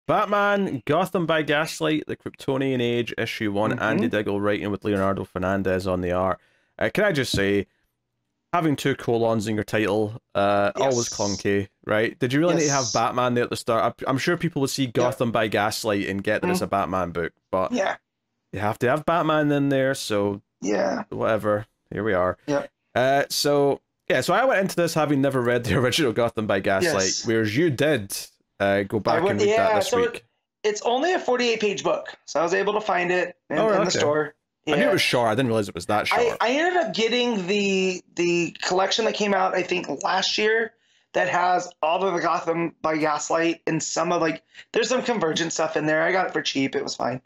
Batman, Gotham by Gaslight, The Kryptonian Age, issue 1, Andy Diggle writing with Leonardo Fernandez on the art. Can I just say, having 2 colons in your title, always clunky, right? Did you really need to have Batman there at the start? I'm sure people would see Gotham by Gaslight and get that it's a Batman book, but you have to have Batman in there, so whatever. Here we are. So I went into this having never read the original Gotham by Gaslight, whereas you did go back and read that this week. It's only a 48-page book, so I was able to find it in the store. I knew it was short. I didn't realize it was that short. I ended up getting the collection that came out, I think, last year that has all of the Gotham by Gaslight and some of there's some Convergent stuff in there. I got it for cheap. It was fine.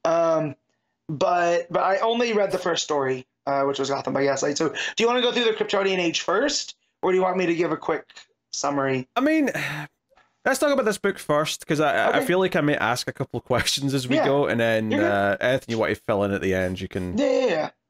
But I only read the first story, which was Gotham by Gaslight. So do you want to go through the Kryptonian Age first, or do you want me to give a quick summary? I mean, let's talk about this book first, because I feel like I may ask a couple of questions as we go, and then anything you want to fill in at the end, you can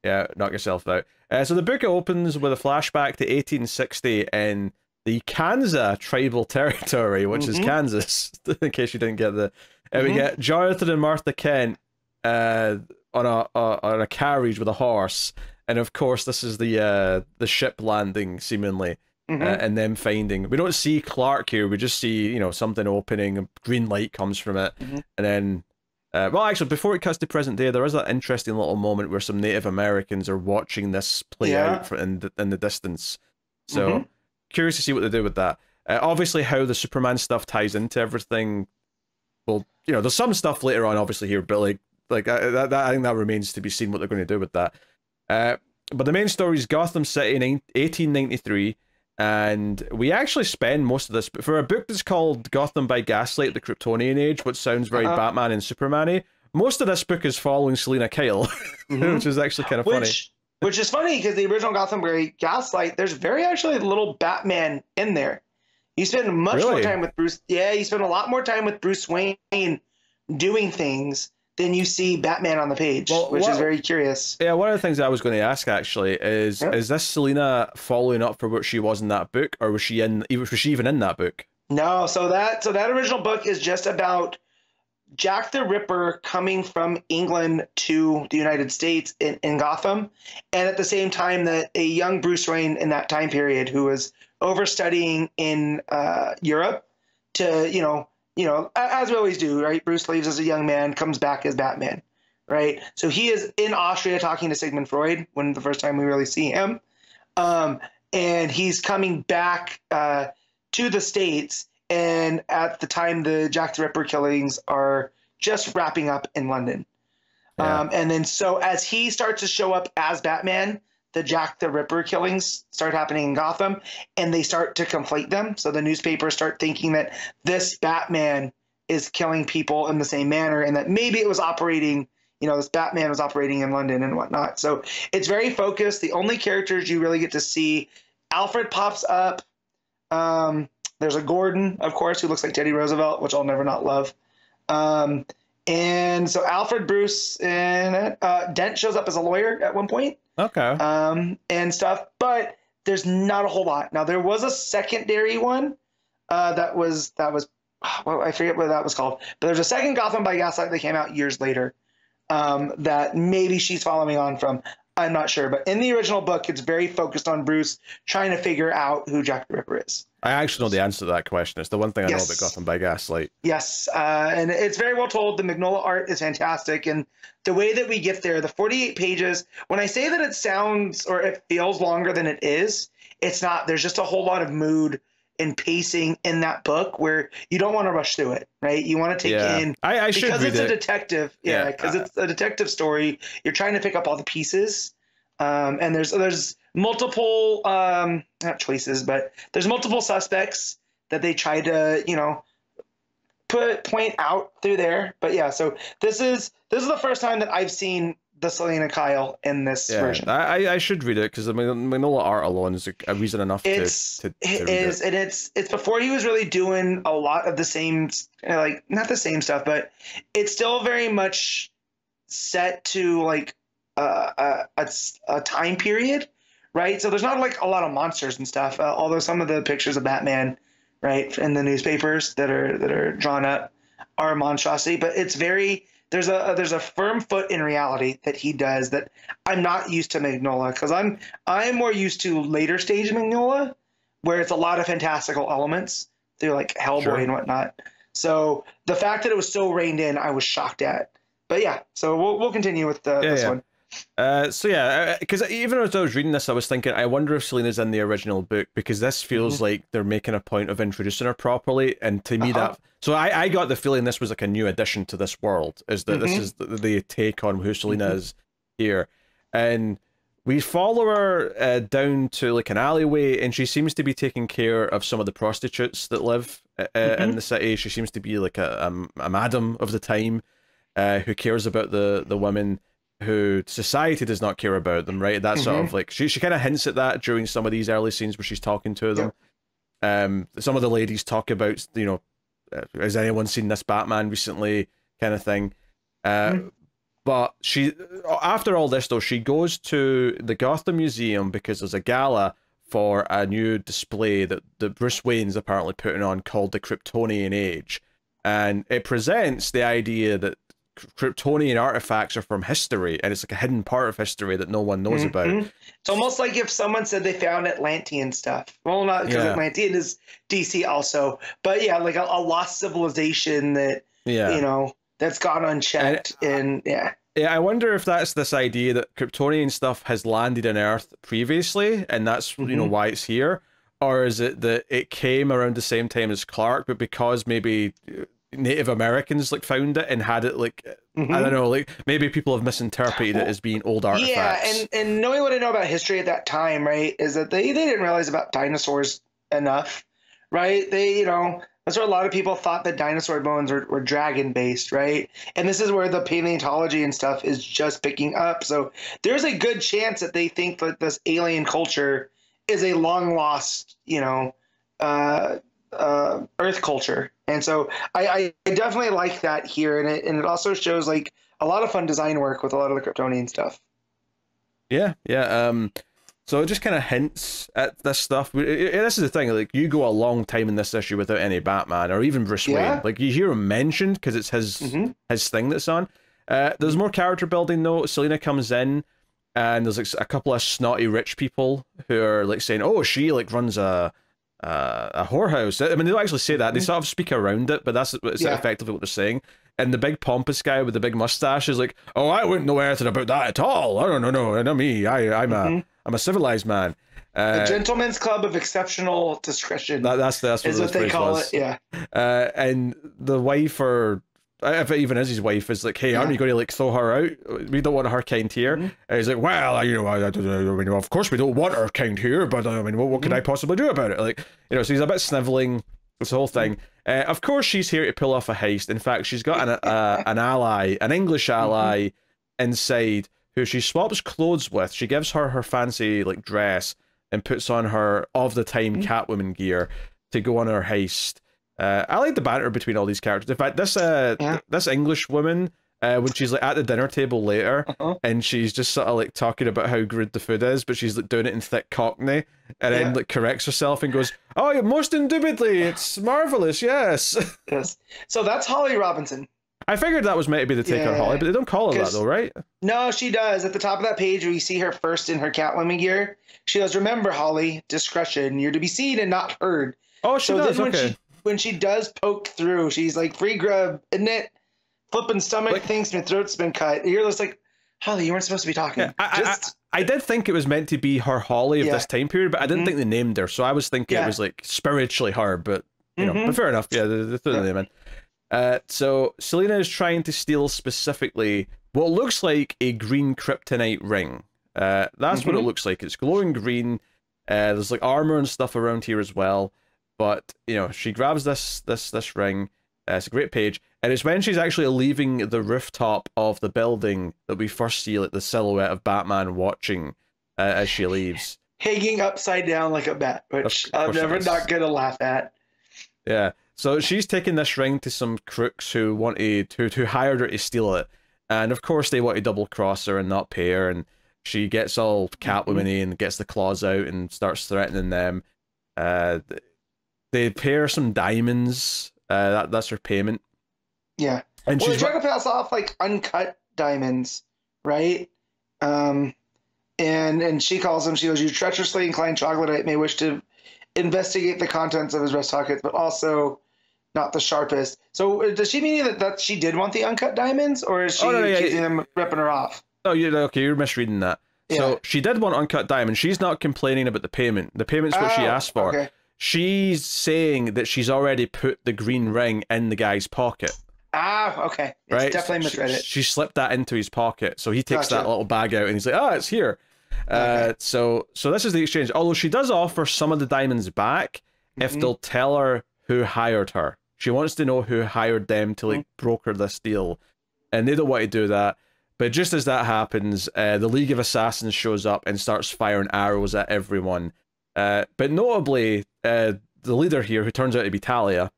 knock yourself out. So the book opens with a flashback to 1860 in the Kansas tribal territory, which is Kansas, in case you didn't get the... we get Jonathan and Martha Kent on a carriage with a horse, and of course this is the ship landing, seemingly. And them finding, we don't see Clark here, we just see, something opening, a green light comes from it, and then well, actually, before it cuts to present day, there is that interesting little moment where some Native Americans are watching this play out in the distance, so curious to see what they do with that. Obviously how the Superman stuff ties into everything, well, there's some stuff later on obviously here, but I think that remains to be seen what they're going to do with that. But the main story is Gotham City in 1893. And we actually spend most of this, for a book that's called Gotham by Gaslight, The Kryptonian Age, which sounds very Batman and Superman-y, most of this book is following Selina Kyle, which is actually kind of funny. Which is funny, because the original Gotham by Gaslight, there's very actually little Batman in there. You spend much more time with Bruce. Yeah, you spend a lot more time with Bruce Wayne doing things than you see Batman on the page, which is very curious. Yeah, one of the things I was going to ask actually is this Selina following up for what she was in that book, or was she even in that book? No, so that original book is just about Jack the Ripper coming from England to the United States in Gotham, and at the same time that a young Bruce Wayne in that time period who was overstudying in Europe to as we always do, right? Bruce leaves as a young man, comes back as Batman, right? So he is in Austria talking to Sigmund Freud when the first time we really see him. And he's coming back to the States. And at the time, the Jack the Ripper killings are just wrapping up in London. And then so as he starts to show up as Batman, the Jack the Ripper killings start happening in Gotham, and they start to conflate them. So the newspapers start thinking that this Batman is killing people in the same manner, and that maybe it was operating, this Batman was operating in London and whatnot. So it's very focused. The only characters you really get to see, Alfred pops up. There's a Gordon, of course, who looks like Teddy Roosevelt, which I'll never not love. And so Alfred, Bruce, and Dent shows up as a lawyer at one point. Okay. And stuff, but there's not a whole lot. Now there was a secondary one that was well, I forget what that was called, but there's a second Gotham by Gaslight that came out years later that maybe she's following on from. I'm not sure, but in the original book, it's very focused on Bruce trying to figure out who Jack the Ripper is. I actually know the answer to that question. It's the one thing I know about Gotham by Gaslight. Yes, and it's very well told. The Mignola art is fantastic, and the way that we get there, the 48 pages, when I say that it sounds or it feels longer than it is, it's not. There's just a whole lot of mood and pacing in that book where you don't want to rush through it, right? You want to take in, I should read because it's it. a detective, because it's a detective story. You're trying to pick up all the pieces, and there's multiple not choices, but there's multiple suspects that they try to point out through there. But yeah, so this is the first time that I've seen the Selina Kyle in this version. I should read it, because I mean Mignola art alone is a reason enough to read it. And it's before he was really doing a lot of the same, not the same stuff, but it's still very much set to a time period, right? So there's not a lot of monsters and stuff, although some of the pictures of Batman, right, in the newspapers that are drawn up are a monstrosity, but it's very, there's a firm foot in reality that he does that I'm not used to Mignola, because I'm more used to later stage Mignola, where it's a lot of fantastical elements through like Hellboy and whatnot. So the fact that it was so reined in, I was shocked at. But yeah, so we'll continue with this one. So yeah, because even as I was reading this, I was thinking, I wonder if Selina's in the original book, because this feels like they're making a point of introducing her properly, and to me that, so I got the feeling this was like a new addition to this world, is that this is the take on who Selina is here, and we follow her down to like an alleyway, and she seems to be taking care of some of the prostitutes that live in the city. She seems to be like a madam of the time, who cares about the women who society does not care about them, right? That's sort of like, she kind of hints at that during some of these early scenes where she's talking to them. Some of the ladies talk about, you know, has anyone seen this Batman recently, kind of thing. But she, after all this though, she goes to the Gotham Museum because there's a gala for a new display that Bruce Wayne's apparently putting on called the Kryptonian Age. And it presents the idea that Kryptonian artifacts are from history, and it's like a hidden part of history that no one knows about. It's almost like if someone said they found Atlantean stuff. Well, not because Atlantean is DC also, but yeah, like a lost civilization that you know, that's gone unchecked. And I wonder if that's this idea that Kryptonian stuff has landed on Earth previously, and that's you know why it's here, or is it that it came around the same time as Clark, but because maybe Native Americans like found it and had it like I don't know, like maybe people have misinterpreted it as being old artifacts. Yeah, and knowing what I know about history at that time, right, is that they didn't realize about dinosaurs enough, right? They, you know, that's where a lot of people thought that dinosaur bones were dragon based, right? And this is where the paleontology and stuff is just picking up. So there's a good chance that they think that this alien culture is a long lost, you know, Earth culture. And so I definitely like that here, and it also shows like a lot of fun design work with a lot of the Kryptonian stuff. Yeah. So it just kind of hints at this stuff. This is the thing, like you go a long time in this issue without any Batman or even Bruce Wayne. Like you hear him mentioned because it's his thing that's on. There's more character building though. Selina comes in, and there's like a couple of snotty rich people who are like saying, "Oh, she like runs a whorehouse." I mean, they don't actually say that. They sort of speak around it, but that's effectively what they're saying. And the big pompous guy with the big mustache is like, "Oh, I wouldn't know anything about that at all. I don't know, not me. I'm a civilized man." A gentleman's club of exceptional discretion. That's what they call it. Yeah. And the wife, or if it even is his wife, is like, "Hey, aren't you going to like throw her out? We don't want her kind here." And he's like, "Well, you know, I mean, of course we don't want her kind here, but I mean, what could I possibly do about it?" Like, you know, so he's a bit sniveling. This whole thing. Of course, she's here to pull off a heist. In fact, she's got an ally, an English ally, inside who she swaps clothes with. She gives her fancy like dress and puts on her of the time Catwoman gear to go on her heist. I like the banter between all these characters. In fact, this English woman, when she's like at the dinner table later, and she's just sort of like talking about how good the food is, but she's like doing it in thick Cockney, and then like corrects herself and goes, "Oh, most indubitably, it's marvelous, yes." Yes. So that's Holly Robinson. I figured that was meant to be the take on Holly, but they don't call her that though, right? No, she does. At the top of that page where you see her first in her Catwoman gear, she goes, "Remember, Holly, discretion. You're to be seen and not heard." Oh, she does. Okay. When she does poke through, she's like, "Free grub, isn't it? Flipping stomach, like, thinks my throat's been cut." You're just like, "Holly, you weren't supposed to be talking." Yeah, I did think it was meant to be her Holly of this time period, but I didn't think they named her, so I was thinking it was like spiritually her, but you know, but fair enough. Yeah, they threw the name in. So Selina is trying to steal specifically what looks like a green kryptonite ring. That's what it looks like. It's glowing green. There's like armor and stuff around here as well. But you know, she grabs this ring. It's a great page, and it's when she's actually leaving the rooftop of the building that we first see like the silhouette of Batman watching as she leaves, hanging upside down like a bat, which I'm never not gonna laugh at. Yeah. So she's taking this ring to some crooks who wanted who hired her to steal it, and of course they want to double cross her and not pay her, and she gets all Catwoman-y and gets the claws out and starts threatening them. They pay her some diamonds. That's her payment. Yeah. And well, they try to pass off like uncut diamonds, right? And she calls him. She goes, "You treacherously inclined troglodyte may wish to investigate the contents of his breast pockets, but also not the sharpest." So does she mean that she did want the uncut diamonds, or is she accusing them ripping her off? Oh, okay, you're misreading that. Yeah. So she did want uncut diamonds. She's not complaining about the payment. The payment's what she asked for. Okay. She's saying that she's already put the green ring in the guy's pocket. Okay. It's right? Definitely misread it. She slipped that into his pocket. So he takes that little bag out and he's like, "Oh, it's here." Okay. So this is the exchange. Although she does offer some of the diamonds back if they'll tell her who hired her. She wants to know who hired them to like broker this deal. And they don't want to do that. But just as that happens, the League of Assassins shows up and starts firing arrows at everyone. But notably, the leader here, who turns out to be Talia,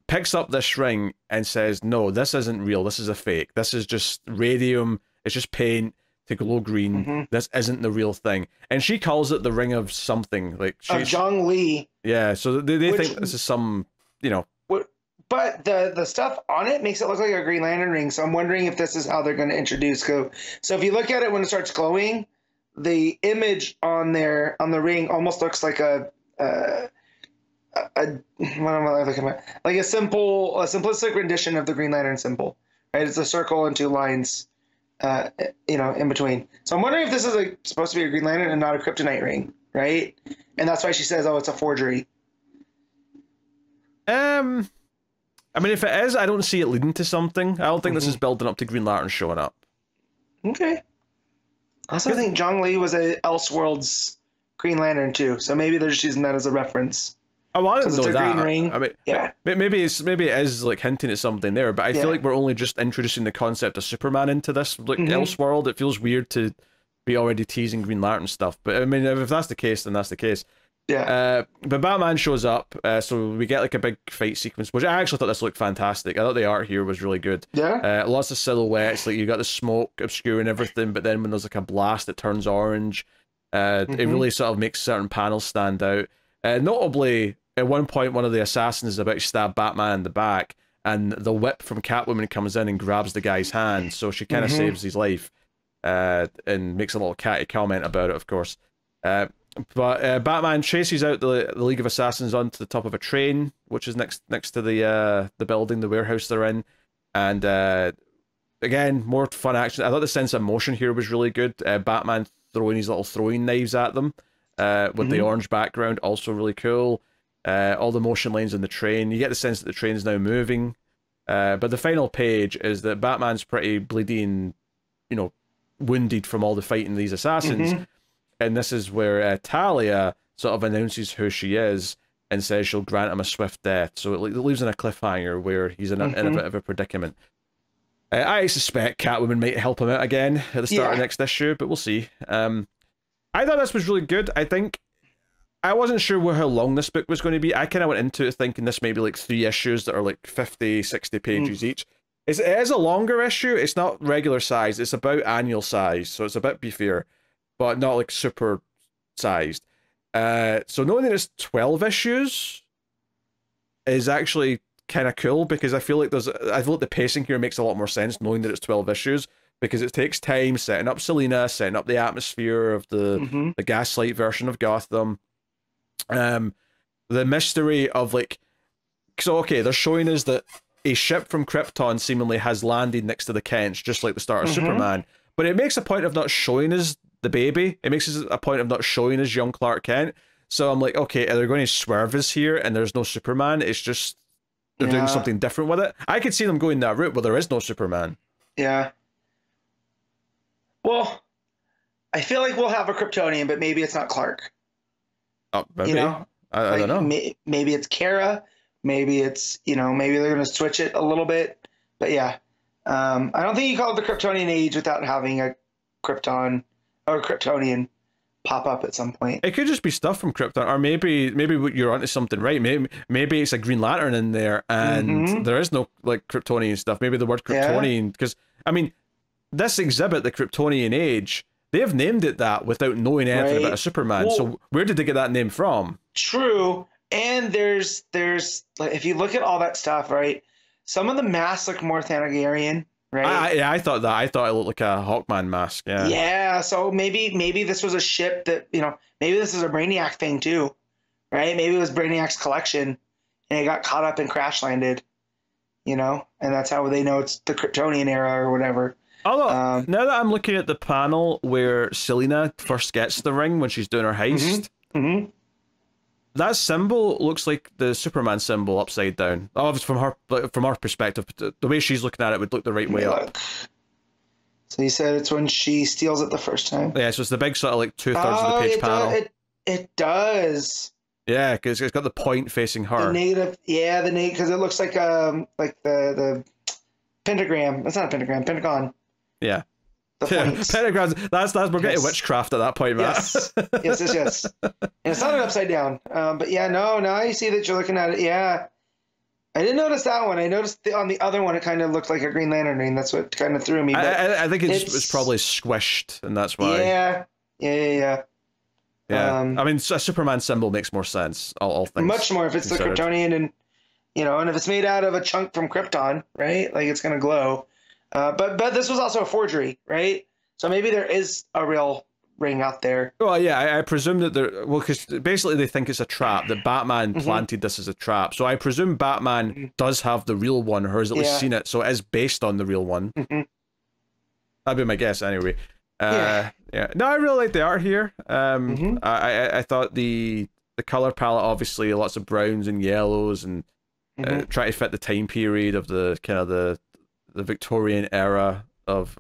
picks up this ring and says, "No, this isn't real. This is a fake. This is just radium. It's just paint to glow green. This isn't the real thing." And she calls it the ring of something. Like Zhang Li. Yeah, so they think this is some, you know. But the stuff on it makes it look like a Green Lantern ring. So I'm wondering if this is how they're going to introduce. So if you look at it when it starts glowing, the image on the ring almost looks like a what am I looking at? Like a simplistic rendition of the Green Lantern symbol, right? It's a circle and two lines, in between. So I'm wondering if this is supposed to be a Green Lantern and not a kryptonite ring, right? And that's why she says, "Oh, it's a forgery." I mean, if it is, I don't see it leading to something. I don't think this is building up to Green Lantern showing up. Okay. I also think Zhang Li was a Elseworlds Green Lantern too, so maybe they're just using that as a reference. Oh, well, I didn't know that. Green ring. I mean, yeah. Maybe it is like hinting at something there, but I feel like we're only just introducing the concept of Superman into this. Like Elseworld, it feels weird to be already teasing Green Lantern stuff. But I mean, if that's the case, then that's the case. Yeah. But Batman shows up, so we get like a big fight sequence, which I actually thought this looked fantastic. I thought the art here was really good. Yeah. Lots of silhouettes, like you got the smoke obscuring everything, but then when there's like a blast, it turns orange. It really sort of makes certain panels stand out. Notably, at one point, one of the assassins is about to stab Batman in the back, and the whip from Catwoman comes in and grabs the guy's hand, so she kind of saves his life, and makes a little catty comment about it, of course. But Batman chases out the League of Assassins onto the top of a train, which is next to the building, the warehouse they're in, and again, more fun action. I thought the sense of motion here was really good. Batman throwing his little throwing knives at them with the orange background, also really cool. All the motion lanes in the train, you get the sense that the train is now moving. But the final page is that Batman's pretty bleeding, wounded from all the fighting these assassins. And this is where Talia sort of announces who she is and says she'll grant him a swift death. So it leaves in a cliffhanger where he's in a bit of a predicament. I suspect Catwoman might help him out again at the start of next issue, but we'll see. I thought this was really good. I wasn't sure how long this book was going to be. I kind of went into it thinking this may be like 3 issues that are like 50, 60 pages each. It is a longer issue. It's not regular size. It's about annual size, so it's a bit beefier, but not like super sized. So knowing that it's 12 issues is actually kind of cool, because I feel like the pacing here makes a lot more sense knowing that it's 12 issues, because it takes time setting up Selina, setting up the atmosphere of the Gaslight version of Gotham. The mystery of they're showing us that a ship from Krypton seemingly has landed next to the Kents, just like the start of Superman, but it makes a point of not showing us the baby. It makes a point of not showing us young Clark Kent. So I'm like, okay, are they going to swerve us here and there's no Superman? It's just they're doing something different with it. I could see them going that route where there is no Superman. Yeah. Well, I feel like we'll have a Kryptonian, but maybe it's not Clark. Oh, maybe. I don't know. Maybe it's Kara. Maybe it's, maybe they're going to switch it a little bit. But yeah, I don't think you call it the Kryptonian age without having a Krypton or Kryptonian pop up at some point. It could just be stuff from Krypton, or maybe you're onto something, right? Maybe it's a Green Lantern in there, and there is no Kryptonian stuff. Maybe the word Kryptonian, because this exhibit, the Kryptonian Age, they have named it that without knowing anything about a Superman. Well, so where did they get that name from? True, and there's if you look at all that stuff, right? Some of the masks look more Thanagarian, right? I thought that. I thought it looked like a Hawkman mask. Yeah. Yeah. So maybe this was a ship that, maybe this is a Brainiac thing too, right? Maybe it was Brainiac's collection, and it got caught up and crash landed, and that's how they know it's the Kryptonian era or whatever. Although, now that I'm looking at the panel where Selina first gets the ring when she's doing her heist, that symbol looks like the Superman symbol upside down. Obviously, from our perspective, the way she's looking at it would look the right way up. So you said it's when she steals it the first time. Yeah, so it's the big sort of like 2/3 of the page panel. It does. Yeah, because it's got the point facing her. The negative, because it looks like the pentagram. It's not a pentagram, pentagon. Yeah. The points. Pentagrams. That's we're getting witchcraft at that point, Matt. Yes. And it's not an upside down. But yeah, no. Now you see that you're looking at it. Yeah. I didn't notice that one. I noticed on the other one, it kind of looked like a Green Lantern ring. That's what kind of threw me. But I think it's probably squished, and that's why. Yeah. I mean, a Superman symbol makes more sense. All things much more if it's considered. The Kryptonian, and and if it's made out of a chunk from Krypton, right? Like it's gonna glow. But this was also a forgery, right? So maybe there is a real ring out there. Well, yeah, I presume that because basically they think it's a trap, that Batman planted this as a trap. So I presume Batman does have the real one, or has at least seen it, so it is based on the real one. That'd be my guess, anyway. No, I really like the art here. I thought the color palette, obviously, lots of browns and yellows, and try to fit the time period of the kind of the Victorian era of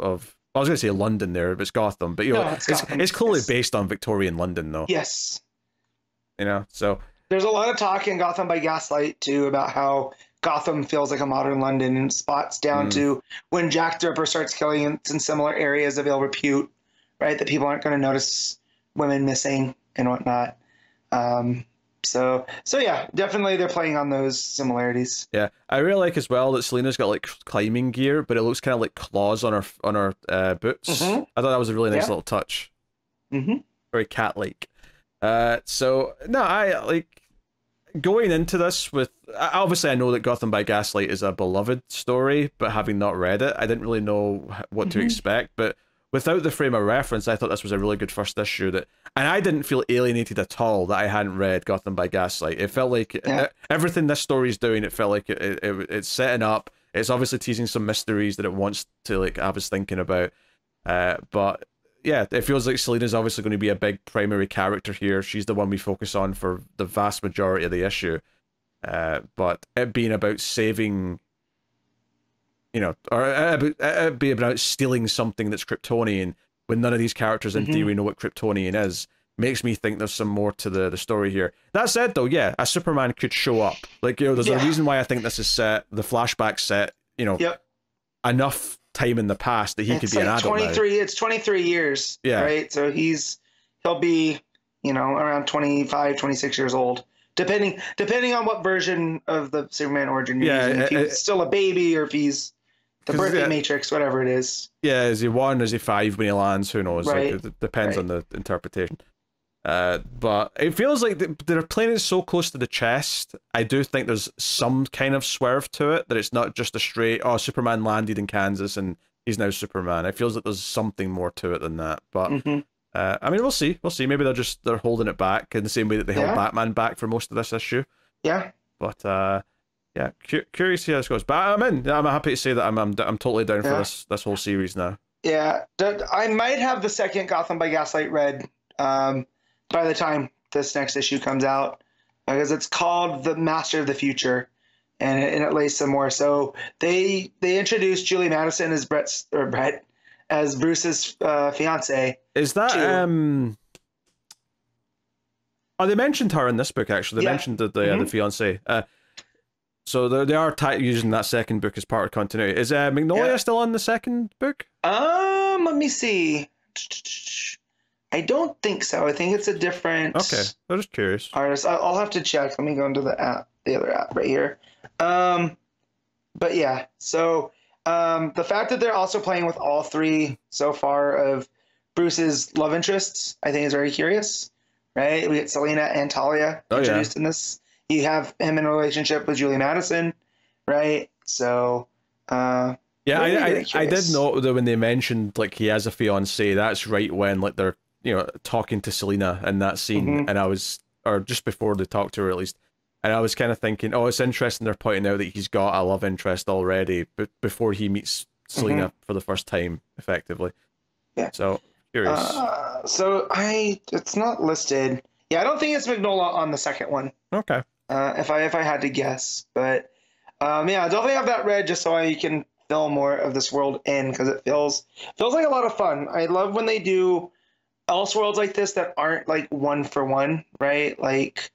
I was going to say London there, but it's Gotham. But it's clearly based on Victorian London, though. Yes. So there's a lot of talk in Gotham by Gaslight too about how Gotham feels like a modern London, and spots down to when Jack the Ripper starts killing in similar areas of ill repute, right? That people aren't going to notice women missing and whatnot. So yeah, definitely they're playing on those similarities. Yeah, I really like as well that Selina's got like climbing gear, but it looks kind of like claws on her boots. I thought that was a really nice little touch. Very cat-like. So no, I like going into this with, obviously I know that Gotham by Gaslight is a beloved story, but having not read it, I didn't really know what to expect. But without the frame of reference, I thought this was a really good first issue, and I didn't feel alienated at all that I hadn't read Gotham by Gaslight. It felt like everything this story is doing, it felt like it's setting up. It's obviously teasing some mysteries that it wants to like have us thinking about. But yeah, it feels like Selina's obviously going to be a big primary character here. She's the one we focus on for the vast majority of the issue. But it being about saving, or it be about stealing something that's Kryptonian, when none of these characters in theory know what Kryptonian is, makes me think there's some more to the story here. That said, though, yeah, a Superman could show up. Like, there's a reason why I think this is set, the flashback set, enough time in the past that he could be an adult 23, now. It's 23 years, right? So he'll be, around 25, 26 years old. Depending on what version of the Superman origin you're using. If he's still a baby, or if he's the birthday matrix, whatever it is. Yeah, is he 1? Is he 5 when he lands? Who knows? Right. Like, it depends on the interpretation. But it feels like they're playing it so close to the chest. I do think there's some kind of swerve to it, that it's not just a straight, Superman landed in Kansas and he's now Superman. It feels like there's something more to it than that. But I mean, we'll see. Maybe they're holding it back in the same way that they held Batman back for most of this issue. Yeah. But yeah, curious to see how this goes. But I'm happy to say that I'm totally down for this whole series now. Yeah, I might have the second Gotham by Gaslight read by the time this next issue comes out, because it's called The Master of the Future, and it lays some more. So they introduced Julie Madison as Brett as Bruce's fiance. Is that Oh, they mentioned her in this book, actually. They mentioned the fiance. So they are using that second book as part of continuity. Is Magnolia still on the second book? Let me see. I don't think so. I think it's a different. Okay, I'm just curious. Artist. I'll have to check. Let me go into the other app right here. But yeah, so the fact that they're also playing with all three so far of Bruce's love interests, I think is very curious. Right? We get Selina and Talia introduced in this. You have him in a relationship with Julie Madison, right? So, yeah, I did note that when they mentioned like he has a fiance, that's right when like they're talking to Selina in that scene, and I was, or just before they talked to her at least, and I was kind of thinking, oh, it's interesting they're pointing out that he's got a love interest already, but before he meets Selina for the first time, effectively. Yeah. So curious. It's not listed. Yeah, I don't think it's Mignola on the second one. Okay. If I had to guess, but yeah, I definitely have that read just so I can fill more of this world in, because it feels like a lot of fun. I love when they do Elseworlds like this that aren't like one for one, right? Like,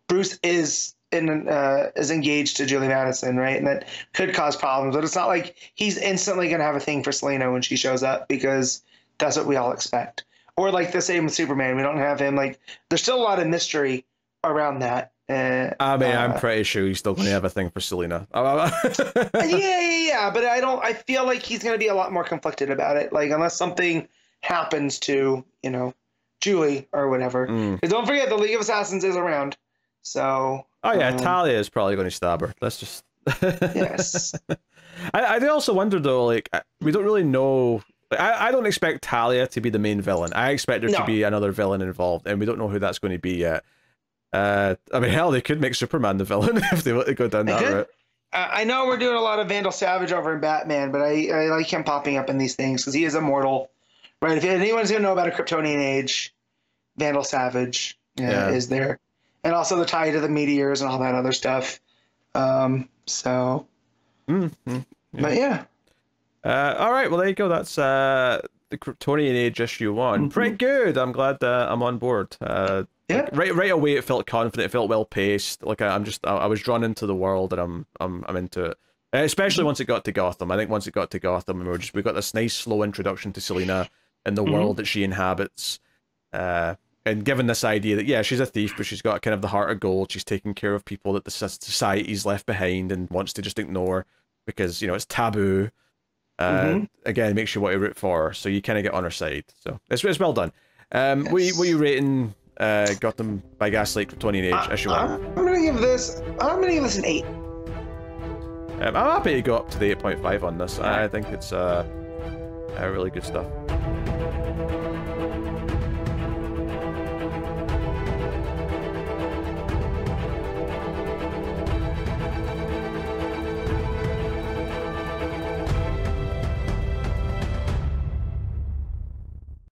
Bruce is engaged to Julie Madison, right? And that could cause problems, but it's not like he's instantly going to have a thing for Selina when she shows up, because that's what we all expect. Or like the same with Superman. We don't have him. Like, there's still a lot of mystery around that. I mean, I'm pretty sure he's still going to have a thing for Selina. yeah. But I feel like he's going to be a lot more conflicted about it. Like, unless something happens to, Julie or whatever. Because don't forget, the League of Assassins is around. So. Oh yeah, Talia is probably going to stab her. Let's just. Yes. I also wonder though, like, we don't really know. I don't expect Talia to be the main villain. I expect there to be another villain involved, and we don't know who that's going to be yet. I mean, hell, they could make Superman the villain if they want to go down that route. I know we're doing a lot of Vandal Savage over in Batman, but I like him popping up in these things because he is immortal, right? If anyone's going to know about a Kryptonian age, Vandal Savage is there. And also the tie to the meteors and all that other stuff. But yeah. All right, well, there you go. That's the Kryptonian Age issue 1. Pretty good. I'm glad I'm on board. Yeah. Like, right away, it felt confident. It felt well paced. Like I was drawn into the world, and I'm into it. Especially once it got to Gotham. I think once it got to Gotham, we got this nice slow introduction to Selina and the world that she inhabits. And given this idea that she's a thief, but she's got kind of the heart of gold. She's taking care of people that the society's left behind and wants to just ignore because it's taboo. Again, makes you want to root for her, so you kind of get on her side. So it's well done. What are you rating Gotham by Gaslight Kryptonian Age issue 1? I'm gonna give this an 8. I'm happy to go up to the 8.5 on this. I think it's really good stuff.